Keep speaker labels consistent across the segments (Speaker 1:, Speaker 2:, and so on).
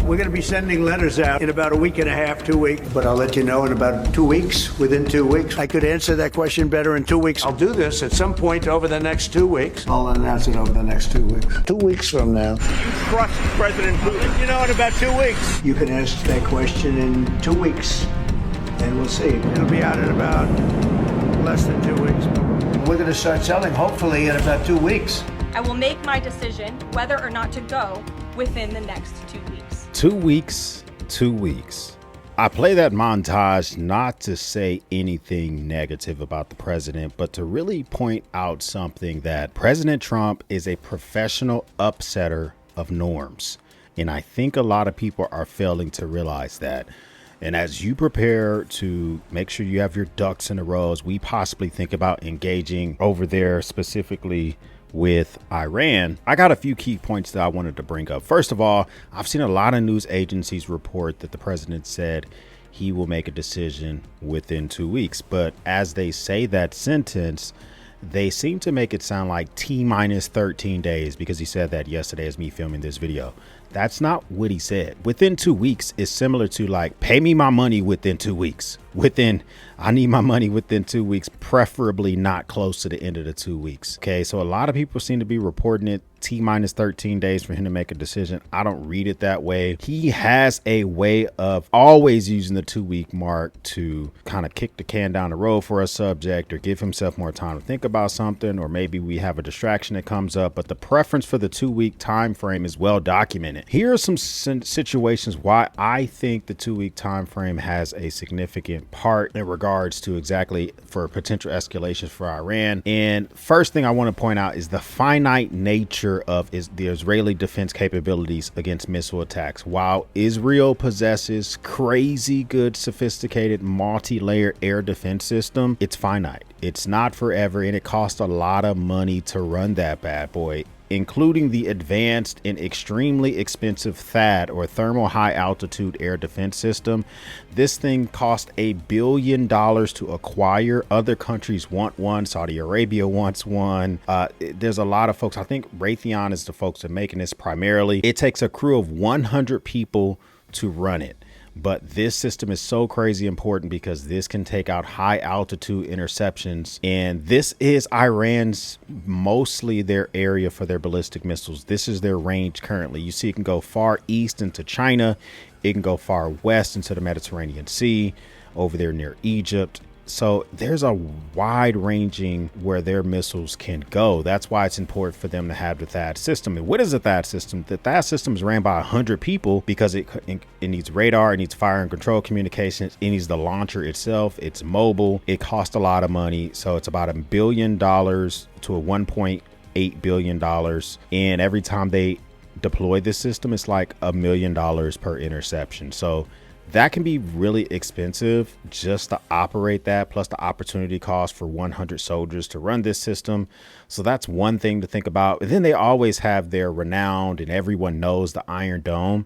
Speaker 1: We're going to be sending letters out in about a week and a half, 2 weeks. But I'll let you know in about 2 weeks, within 2 weeks. I could answer that question better in 2 weeks. I'll do this at some point over the next 2 weeks. I'll announce it over the next 2 weeks. 2 weeks from now. You trust President Putin? You know, in about 2 weeks. You can ask that question in 2 weeks, and we'll see. It'll be out in about less than 2 weeks. We're going to start selling, hopefully, in about 2 weeks.
Speaker 2: I will make my decision whether or not to go within the next 2 weeks.
Speaker 3: 2 weeks, 2 weeks. I play that montage not to say anything negative about the president, but to really point out something that President Trump is a professional upsetter of norms. And I think a lot of people are failing to realize that. And as you prepare to make sure you have your ducks in a row, as we possibly think about engaging over there specifically with Iran, I got a few key points that I wanted to bring up. First of all, I've seen a lot of news agencies report that the president said he will make a decision within 2 weeks. But as they say that sentence, they seem to make it sound like T-minus 13 days, because he said that yesterday as me filming this video. That's not what he said. Within 2 weeks is similar to like, pay me my money within 2 weeks. I need my money within 2 weeks, preferably not close to the end of the 2 weeks. Okay, so a lot of people seem to be reporting it T-minus 13 days for him to make a decision. I don't read it that way. He has a way of always using the 2 week mark to kind of kick the can down the road for a subject or give himself more time to think about something, or maybe we have a distraction that comes up. But the preference for the 2 week time frame is well documented. Here are some situations why I think the 2 week time frame has a significant part in regards to exactly for potential escalations for Iran. And first thing I want to point out is the finite nature of the Israeli defense capabilities against missile attacks. While Israel possesses crazy good, sophisticated, multi-layered air defense system, it's finite. It's not forever, and it costs a lot of money to run that bad boy, including the advanced and extremely expensive THAAD, or Thermal High Altitude Air Defense System. This thing cost $1 billion to acquire. Other countries want one. Saudi Arabia wants one. There's a lot of folks. I think Raytheon is the folks that are making this primarily. It takes a crew of 100 people to run it. But this system is so crazy important because this can take out high altitude interceptions. And this is Iran's, mostly their area for their ballistic missiles. This is their range currently. You see, it can go far east into China. It can go far west into the Mediterranean Sea, over there near Egypt. So there's a wide ranging where their missiles can go. That's why it's important for them to have the THAAD system. And what is a THAAD system? The THAAD system is ran by 100 people because it needs radar, it needs fire and control communications, it needs the launcher itself, it's mobile, it costs a lot of money. So it's about $1 billion to a $1.8 billion. And every time they deploy this system, it's like $1 million per interception. So that can be really expensive just to operate that, plus the opportunity cost for 100 soldiers to run this system. So that's one thing to think about. And then they always have their renowned, and everyone knows, the Iron Dome.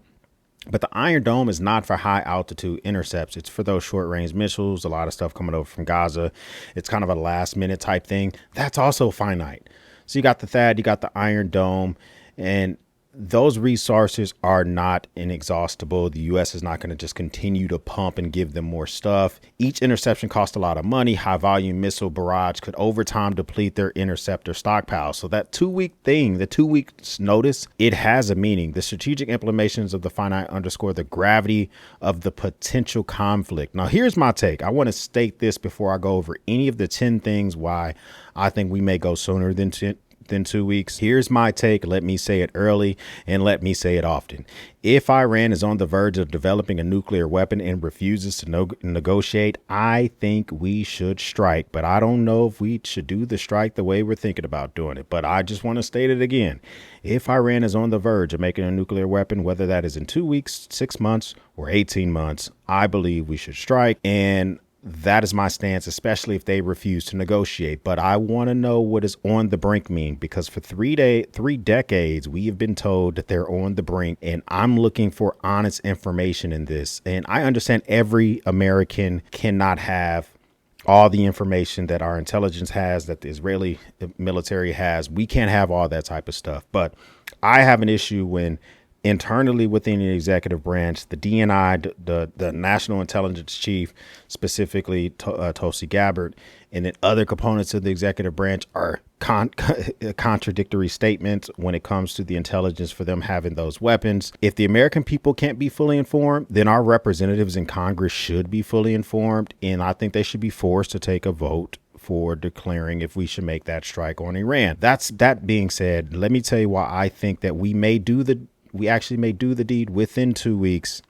Speaker 3: But the Iron Dome is not for high altitude intercepts. It's for those short range missiles, a lot of stuff coming over from Gaza. It's kind of a last minute type thing. That's also finite. So you got the THAAD, you got the Iron Dome, and those resources are not inexhaustible. The U.S. is not going to just continue to pump and give them more stuff. Each interception costs a lot of money. High volume missile barrage could over time deplete their interceptor stockpile. So that 2 week thing, the 2 weeks notice, it has a meaning. The strategic implications of the finite underscore the gravity of the potential conflict. Now, here's my take. I want to state this before I go over any of the 10 things why I think we may go sooner than 2 weeks. Here's my take. Let me say it early and let me say it often. If Iran is on the verge of developing a nuclear weapon and refuses to negotiate, I think we should strike. But I don't know if we should do the strike the way we're thinking about doing it. But I just want to state it again. If Iran is on the verge of making a nuclear weapon, whether that is in 2 weeks, 6 months, or 18 months, I believe we should strike. And that is my stance, especially if they refuse to negotiate. But I want to know what does on the brink mean, because for 3 decades, we have been told that they're on the brink, and I'm looking for honest information in this. And I understand every American cannot have all the information that our intelligence has, that the Israeli military has. We can't have all that type of stuff. But I have an issue when internally within the executive branch, the DNI, the National Intelligence Chief, specifically Tulsi Gabbard, and then other components of the executive branch are contradictory statements when it comes to the intelligence for them having those weapons. If the American people can't be fully informed, then our representatives in Congress should be fully informed. And I think they should be forced to take a vote for declaring if we should make that strike on Iran. That being said, let me tell you why I think that we actually may do the deed within 2 weeks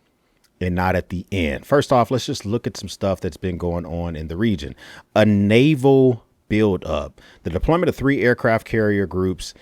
Speaker 3: and not at the end. First off, let's just look at some stuff that's been going on in the region. A naval buildup. The deployment of 3 aircraft carrier groups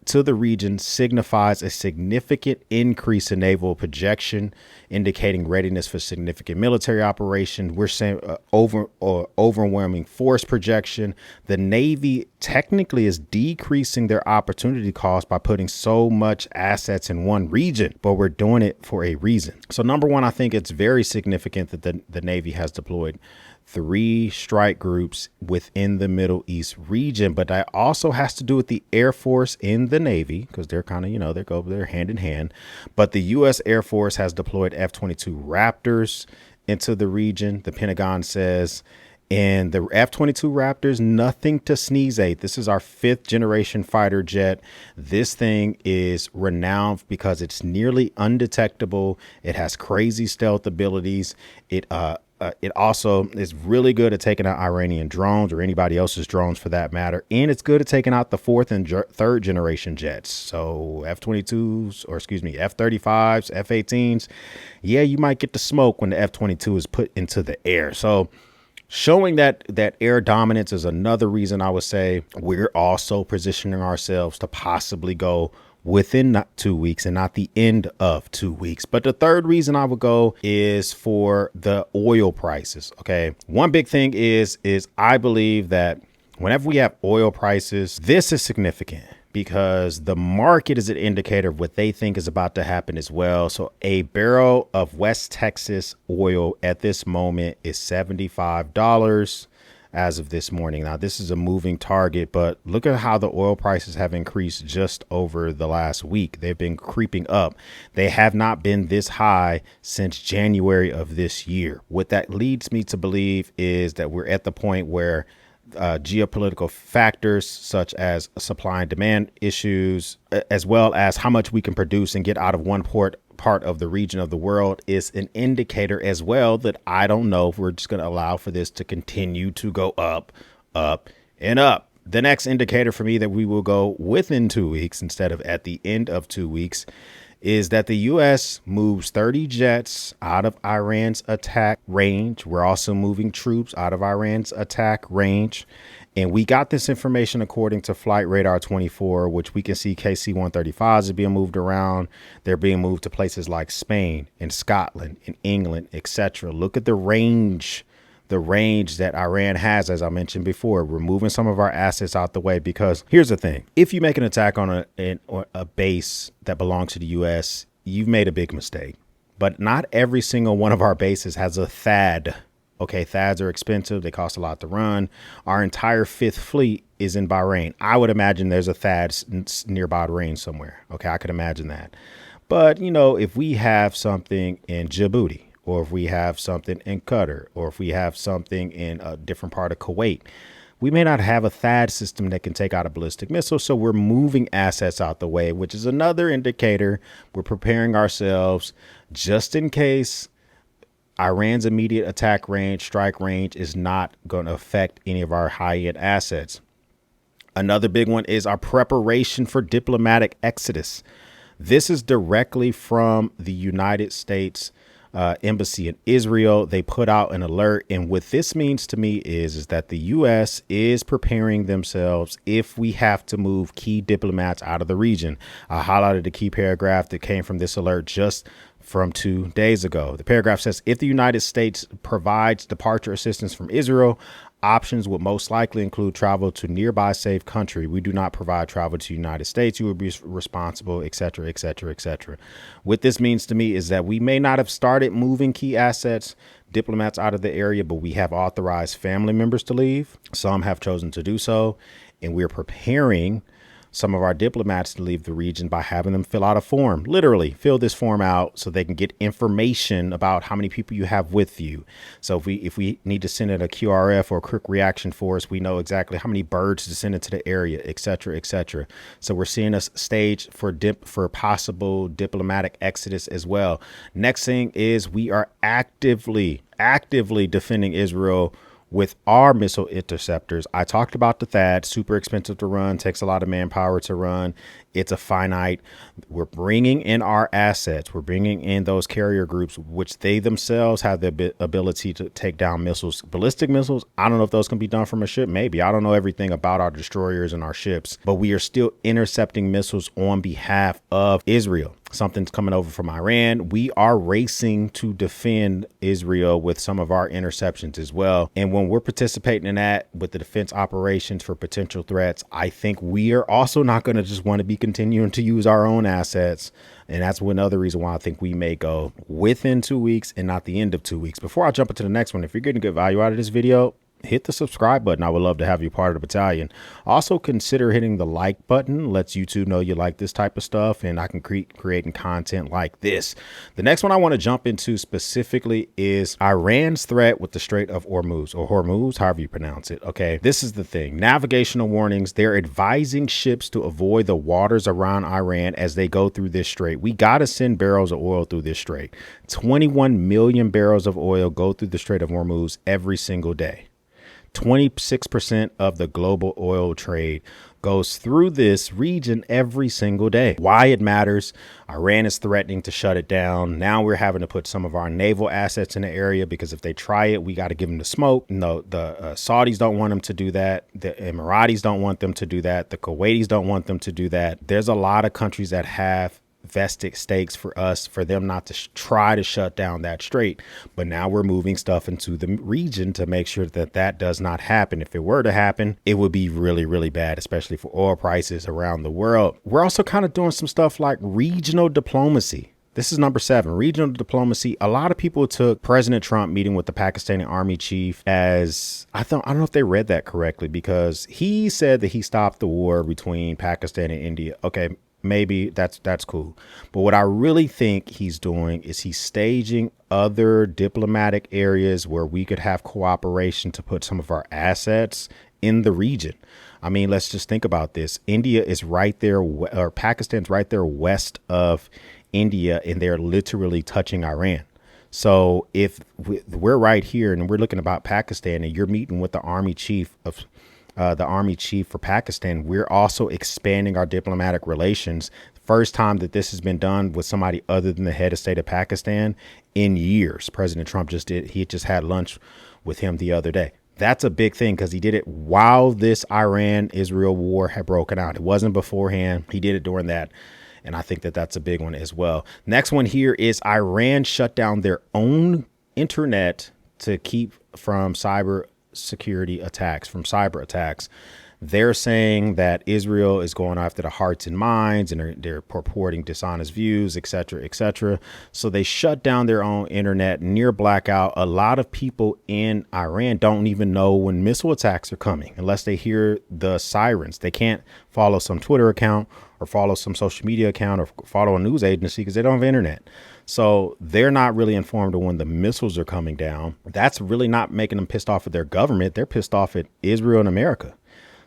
Speaker 3: to the region signifies a significant increase in naval projection, indicating readiness for significant military operation. We're saying overwhelming force projection. The Navy technically is decreasing their opportunity cost by putting so much assets in one region, but we're doing it for a reason. So number one, I think it's very significant that the Navy has deployed 3 strike groups within the Middle East region, but that also has to do with the Air Force and the Navy, because they're kind of, they're hand in hand. But the U.S. Air Force has deployed F-22 Raptors into the region, the Pentagon says. And the F-22 Raptors, nothing to sneeze at. This is our 5th generation fighter jet. This thing is renowned because it's nearly undetectable. It has crazy stealth abilities. It also is really good at taking out Iranian drones or anybody else's drones for that matter. And it's good at taking out the 4th and 3rd generation jets. So F-35s, F-18s. Yeah, you might get the smoke when the F-22 is put into the air. So showing that air dominance is another reason I would say we're also positioning ourselves to possibly go within not 2 weeks and not the end of 2 weeks. But the third reason I would go is for the oil prices. OK, one big thing is I believe that whenever we have oil prices, this is significant because the market is an indicator of what they think is about to happen as well. So a barrel of West Texas oil at this moment is $75 as of this morning. Now, this is a moving target, but look at how the oil prices have increased just over the last week. They've been creeping up. They have not been this high since January of this year. What that leads me to believe is that we're at the point where geopolitical factors such as supply and demand issues, as well as how much we can produce and get out of one part of the region of the world, is an indicator as well that I don't know if we're just going to allow for this to continue to go up, up, and up. The next indicator for me that we will go within 2 weeks instead of at the end of 2 weeks is that the U.S. moves 30 jets out of Iran's attack range. We're also moving troops out of Iran's attack range. And we got this information according to Flight Radar 24, which we can see KC-135s are being moved around. They're being moved to places like Spain and Scotland and England, etc. Look at the range that Iran has, as I mentioned before. We're moving some of our assets out the way because here's the thing. If you make an attack on a base that belongs to the U.S., you've made a big mistake. But not every single one of our bases has a THAAD. Okay, THAADs are expensive. They cost a lot to run. Our entire 5th fleet is in Bahrain. I would imagine there's a THAAD near Bahrain somewhere. Okay, I could imagine that. But, if we have something in Djibouti, or if we have something in Qatar, or if we have something in a different part of Kuwait, we may not have a THAAD system that can take out a ballistic missile. So we're moving assets out the way, which is another indicator. We're preparing ourselves just in case Iran's immediate attack range, strike range is not going to affect any of our high-end assets. Another big one is our preparation for diplomatic exodus. This is directly from the United States Embassy in Israel. They put out an alert. And what this means to me is that the U.S. is preparing themselves if we have to move key diplomats out of the region. I highlighted the key paragraph that came from this alert just from 2 days ago. The paragraph says, if the United States provides departure assistance from Israel, options would most likely include travel to nearby safe country. We do not provide travel to the United States. You would be responsible, et cetera, et cetera, et cetera. What this means to me is that we may not have started moving key assets, diplomats out of the area, but we have authorized family members to leave. Some have chosen to do so, and we're preparing some of our diplomats to leave the region by having them fill out a form. Literally fill this form out so they can get information about how many people you have with you. So if we need to send in a QRF or a quick reaction force, we know exactly how many birds to send into the area, et cetera, et cetera. So we're seeing a stage for possible diplomatic exodus as well. Next thing is we are actively defending Israel with our missile interceptors. I talked about the THAAD, super expensive to run, takes a lot of manpower to run. It's a finite. We're bringing in our assets. We're bringing in those carrier groups, which they themselves have the ability to take down missiles, ballistic missiles. I don't know if those can be done from a ship. Maybe. I don't know everything about our destroyers and our ships, but we are still intercepting missiles on behalf of Israel. Something's coming over from Iran. We are racing to defend Israel with some of our interceptions as well. And when we're participating in that with the defense operations for potential threats, I think we are also not going to just want to be continuing to use our own assets. And that's another reason why I think we may go within 2 weeks and not the end of 2 weeks. Before I jump into the next one, if you're getting good value out of this video, hit the subscribe button. I would love to have you part of the battalion. Also consider hitting the like button. Lets YouTube know you like this type of stuff and I can creating content like this. The next one I want to jump into specifically is Iran's threat with the Strait of Hormuz, or Hormuz, however you pronounce it. Okay, this is the thing. Navigational warnings. They're advising ships to avoid the waters around Iran as they go through this strait. We got to send barrels of oil through this strait. 21 million barrels of oil go through the Strait of Hormuz every single day. 26% of the global oil trade goes through this region every single day. Why it matters. Iran is threatening to shut it down. Now we're having to put some of our naval assets in the area because if they try it, we got to give them the smoke. No, the Saudis don't want them to do that. The Emiratis don't want them to do that. The Kuwaitis don't want them to do that. There's a lot of countries that have vested stakes for us, for them not to try to shut down that strait. But now we're moving stuff into the region to make sure that that does not happen. If it were to happen, it would be really, really bad, especially for oil prices around the world. We're also kind of doing some stuff like regional diplomacy. This is number 7, regional diplomacy. A lot of people took President Trump meeting with the Pakistani army chief as, I don't know if they read that correctly, because he said that he stopped the war between Pakistan and India. Okay, maybe that's cool. But what I really think he's doing is he's staging other diplomatic areas where we could have cooperation to put some of our assets in the region. I mean, let's just think about this. India is right there, or Pakistan's right there west of India, and they're literally touching Iran. So if we're right here and we're looking about Pakistan and you're meeting with the army chief for Pakistan, we're also expanding our diplomatic relations. First time that this has been done with somebody other than the head of state of Pakistan in years. President Trump he just had lunch with him the other day. That's a big thing because he did it while this Iran-Israel war had broken out. It wasn't beforehand. He did it during that. And I think that that's a big one as well. Next one here is Iran shut down their own internet to keep from cyber attacks. They're saying that Israel is going after the hearts and minds, and they're purporting dishonest views, et cetera, et cetera. So they shut down their own internet, near blackout. A lot of people in Iran don't even know when missile attacks are coming unless they hear the sirens. They can't follow some Twitter account or follow some social media account or follow a news agency because they don't have internet. So they're not really informed of when the missiles are coming down. That's really not making them pissed off at their government. They're pissed off at Israel and America.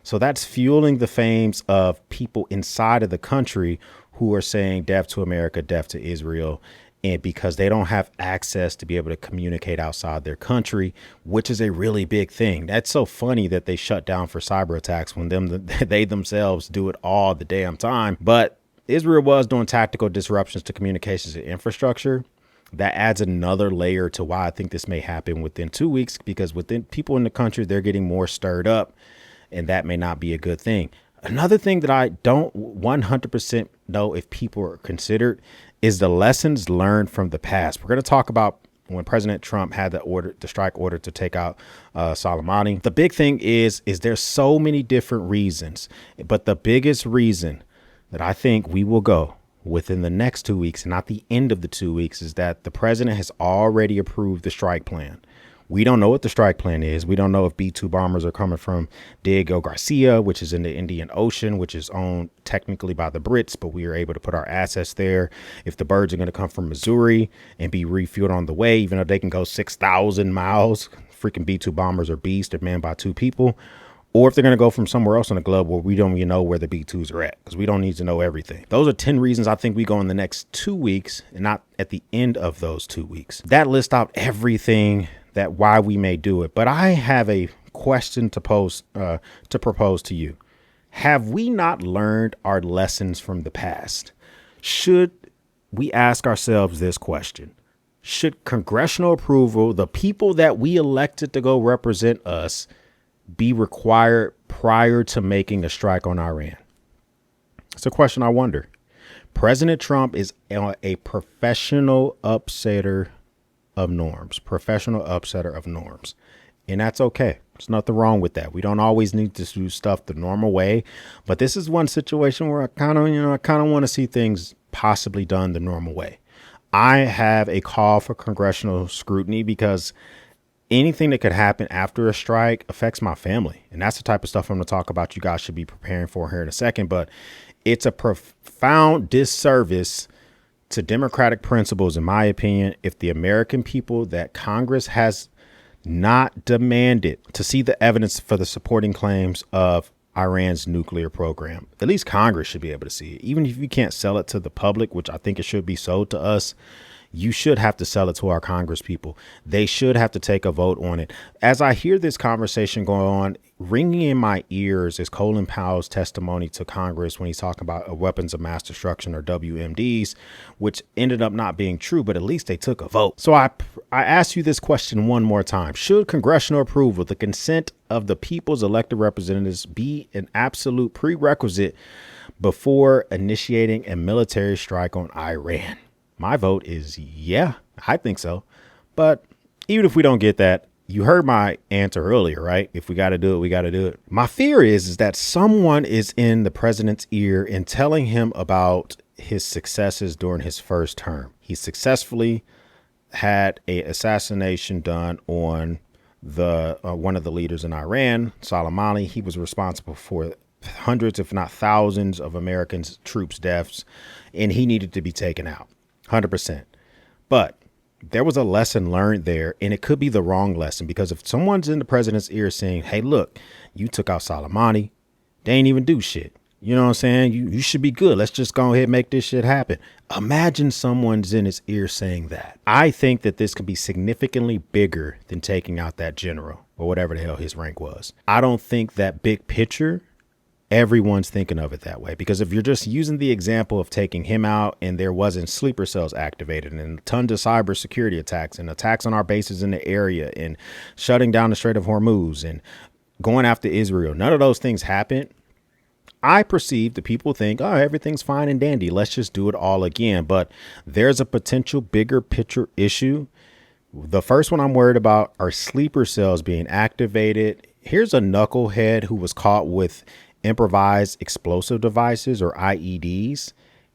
Speaker 3: So that's fueling the fames of people inside of the country who are saying death to America, death to Israel. And because they don't have access to be able to communicate outside their country, which is a really big thing. That's so funny that they shut down for cyber attacks when they themselves do it all the damn time. But Israel was doing tactical disruptions to communications and infrastructure. That adds another layer to why I think this may happen within 2 weeks, because within people in the country, they're getting more stirred up, and that may not be a good thing. Another thing that I don't 100% know if people are considered is the lessons learned from the past. We're going to talk about when President Trump had the strike order to take out Soleimani. The big thing is there's so many different reasons, but the biggest reason that I think we will go within the next 2 weeks and not the end of the 2 weeks is that the president has already approved the strike plan. We don't know what the strike plan is. We don't know if B-2 bombers are coming from Diego Garcia, which is in the Indian Ocean, which is owned technically by the Brits, but we are able to put our assets there. If the birds are going to come from Missouri and be refueled on the way, even though they can go 6,000 miles, freaking B-2 bombers are beasts, they're manned by 2 people. Or if they're going to go from somewhere else on the globe where we don't even know where the B-2s are at, because we don't need to know everything. Those are 10 reasons I think we go in the next 2 weeks and not at the end of those 2 weeks. That lists out everything that why we may do it. But I have a question to propose to you. Have we not learned our lessons from the past? Should we ask ourselves this question? Should congressional approval, the people that we elected to go represent us, be required prior to making a strike on Iran? It's a question I wonder. President Trump is a professional upsetter of norms, and that's okay. There's nothing wrong with that. We don't always need to do stuff the normal way, but this is one situation where I kind of want to see things possibly done the normal way. I have a call for congressional scrutiny because anything that could happen after a strike affects my family. And that's the type of stuff I'm going to talk about. You guys should be preparing for here in a second, but it's a profound disservice to democratic principles, in my opinion, if the American people that Congress has not demanded to see the evidence for the supporting claims of Iran's nuclear program. At least Congress should be able to see it. Even if you can't sell it to the public, which I think it should be sold to us, you should have to sell it to our Congress people. They should have to take a vote on it. As I hear this conversation going on, ringing in my ears is Colin Powell's testimony to Congress when he's talking about weapons of mass destruction, or WMDs, which ended up not being true, but at least they took a vote. So I ask you this question one more time. Should congressional approval, the consent of the people's elected representatives, be an absolute prerequisite before initiating a military strike on Iran? My vote is yeah, I think so. But even if we don't get that, you heard my answer earlier, right? If we got to do it, we got to do it. My fear is that someone is in the president's ear and telling him about his successes during his first term. He successfully had a assassination done on the one of the leaders in Iran, Soleimani. He was responsible for hundreds, if not thousands, of American troops' deaths, and he needed to be taken out. 100%. But there was a lesson learned there, and it could be the wrong lesson, because if someone's in the president's ear saying, hey, look, you took out Soleimani, they ain't even do shit. You know what I'm saying? You should be good. Let's just go ahead and make this shit happen. Imagine someone's in his ear saying that. I think that this could be significantly bigger than taking out that general or whatever the hell his rank was. I don't think that big picture, everyone's thinking of it that way, because if you're just using the example of taking him out and there wasn't sleeper cells activated and tons of cybersecurity attacks and attacks on our bases in the area and shutting down the Strait of Hormuz and going after Israel, none of those things happened. I perceive that people think, oh, everything's fine and dandy. Let's just do it all again. But there's a potential bigger picture issue. The first one I'm worried about are sleeper cells being activated. Here's a knucklehead who was caught with improvised explosive devices, or IEDs,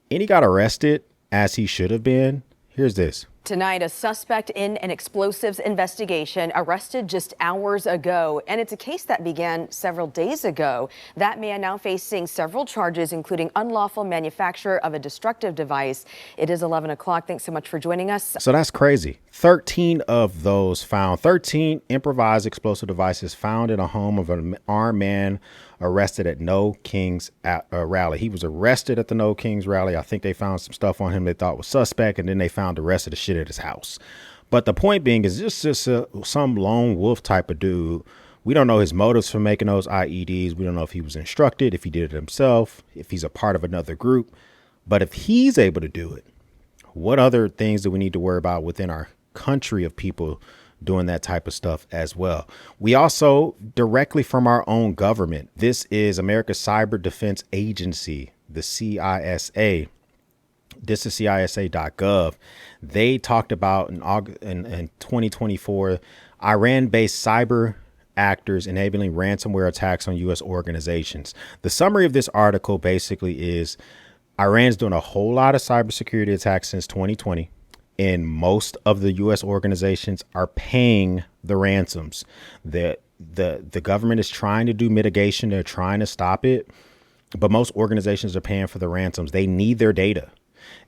Speaker 3: and he got arrested as he should have been. Here's this.
Speaker 4: Tonight, a suspect in an explosives investigation arrested just hours ago, and it's a case that began several days ago. That man now facing several charges, including unlawful manufacture of a destructive device. It is 11 o'clock. Thanks so much for joining us.
Speaker 3: So that's crazy. 13 of those found, 13 improvised explosive devices found in a home of an armed man arrested at No Kings rally. He was arrested at the No Kings rally. I think they found some stuff on him they thought was suspect, and then they found the rest of the shit at his house. But the point being is just some lone wolf type of dude. We don't know his motives for making those IEDs. We don't know if he was instructed, if he did it himself, if he's a part of another group. But if he's able to do it, what other things do we need to worry about within our country of people doing that type of stuff as well? We also, directly from our own government, this is America's Cyber Defense Agency, the CISA. This is CISA.gov. They talked about in 2024, Iran-based cyber actors enabling ransomware attacks on U.S. organizations. The summary of this article basically is Iran's doing a whole lot of cybersecurity attacks since 2020. And most of the U.S. organizations are paying the ransoms. The government is trying to do mitigation. They're trying to stop it. But most organizations are paying for the ransoms. They need their data.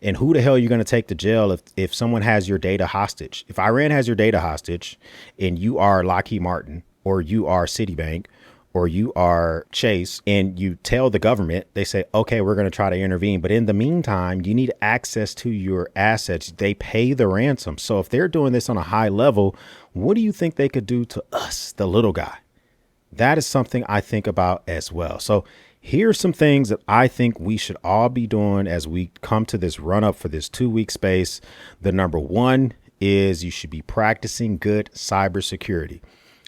Speaker 3: And who the hell are you going to take to jail if someone has your data hostage? If Iran has your data hostage and you are Lockheed Martin or you are Citibank or you are Chase and you tell the government, they say, OK, we're going to try to intervene. But in the meantime, you need access to your assets. They pay the ransom. So if they're doing this on a high level, what do you think they could do to us, the little guy? That is something I think about as well. So here's some things that I think we should all be doing as we come to this run up for this 2-week space. The number one is you should be practicing good cybersecurity.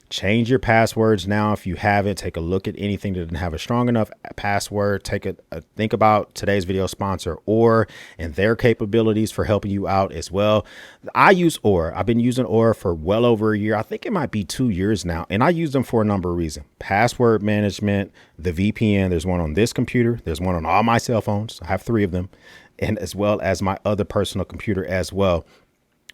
Speaker 3: Change your passwords now. If you haven't, take a look at anything that doesn't have a strong enough password. Think about today's video sponsor, Aura, and their capabilities for helping you out as well. I use Aura. I've been using Aura for well over a year. I think it might be 2 years now. And I use them for a number of reasons. Password management, the VPN. There's one on this computer. There's one on all my cell phones. I have 3 of them, and as well as my other personal computer as well.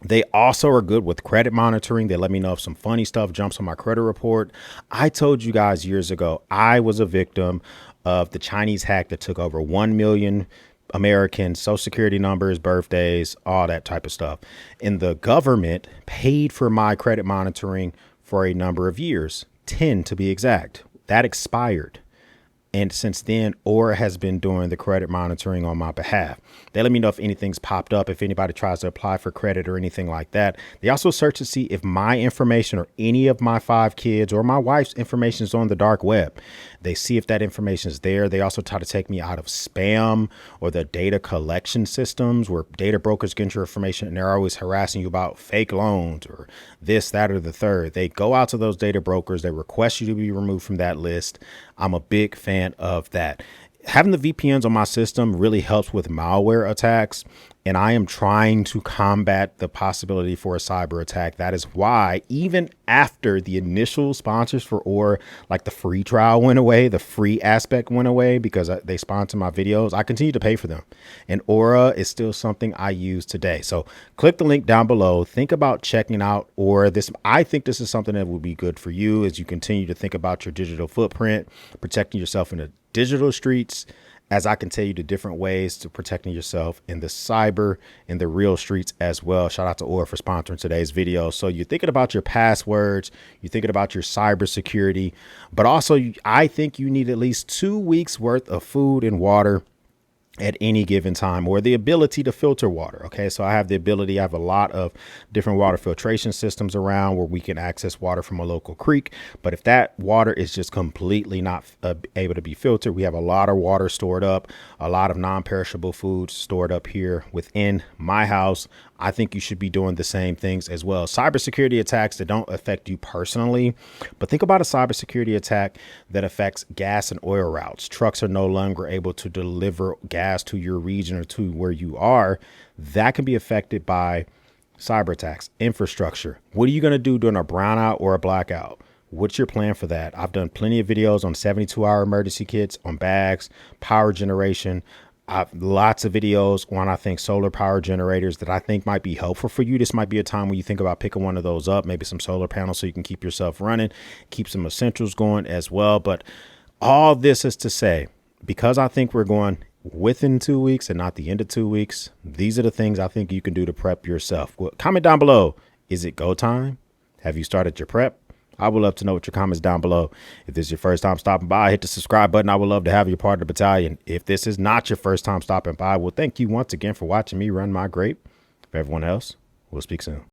Speaker 3: They also are good with credit monitoring. They let me know if some funny stuff jumps on my credit report. I told you guys years ago, I was a victim of the Chinese hack that took over 1 million Americans, social security numbers, birthdays, all that type of stuff. And the government paid for my credit monitoring for a number of years, 10 to be exact. That expired. And since then, Aura has been doing the credit monitoring on my behalf. They let me know if anything's popped up, if anybody tries to apply for credit or anything like that. They also search to see if my information or any of my 5 kids or my wife's information is on the dark web. They see if that information is there. They also try to take me out of spam or the data collection systems where data brokers get your information and they're always harassing you about fake loans or this, that, or the third. They go out to those data brokers. They request you to be removed from that list. I'm a big fan of that. Having the VPNs on my system really helps with malware attacks, and I am trying to combat the possibility for a cyber attack. That is why even after the initial sponsors for Aura, like the free trial went away, the free aspect went away because they sponsor my videos, I continue to pay for them. And Aura is still something I use today. So click the link down below. Think about checking out Aura. I think this is something that will be good for you as you continue to think about your digital footprint, protecting yourself in the digital streets, as I can tell you the different ways to protecting yourself in the cyber and the real streets as well. Shout out to Aura for sponsoring today's video. So you're thinking about your passwords, you're thinking about your cybersecurity, but also I think you need at least 2 weeks worth of food and water at any given time, or the ability to filter water. Okay, so I have a lot of different water filtration systems around where we can access water from a local creek. But if that water is just completely not able to be filtered, we have a lot of water stored up, a lot of non-perishable foods stored up here within my house. I think you should be doing the same things as well. Cybersecurity attacks that don't affect you personally, but think about a cybersecurity attack that affects gas and oil routes. Trucks are no longer able to deliver gas to your region or to where you are. That can be affected by cyber attacks. Infrastructure. What are you going to do during a brownout or a blackout? What's your plan for that? I've done plenty of videos on 72-hour emergency kits, on bags, power generation. Lots of videos on, I think, solar power generators that I think might be helpful for you. This might be a time when you think about picking one of those up, maybe some solar panels so you can keep yourself running, keep some essentials going as well. But all this is to say, because I think we're going within 2 weeks and not the end of 2 weeks, these are the things I think you can do to prep yourself. Well, comment down below. Is it go time? Have you started your prep? I would love to know what your comments down below. If this is your first time stopping by, hit the subscribe button. I would love to have you part of the battalion. If this is not your first time stopping by, well, thank you once again for watching me run my grape. For everyone else, we'll speak soon.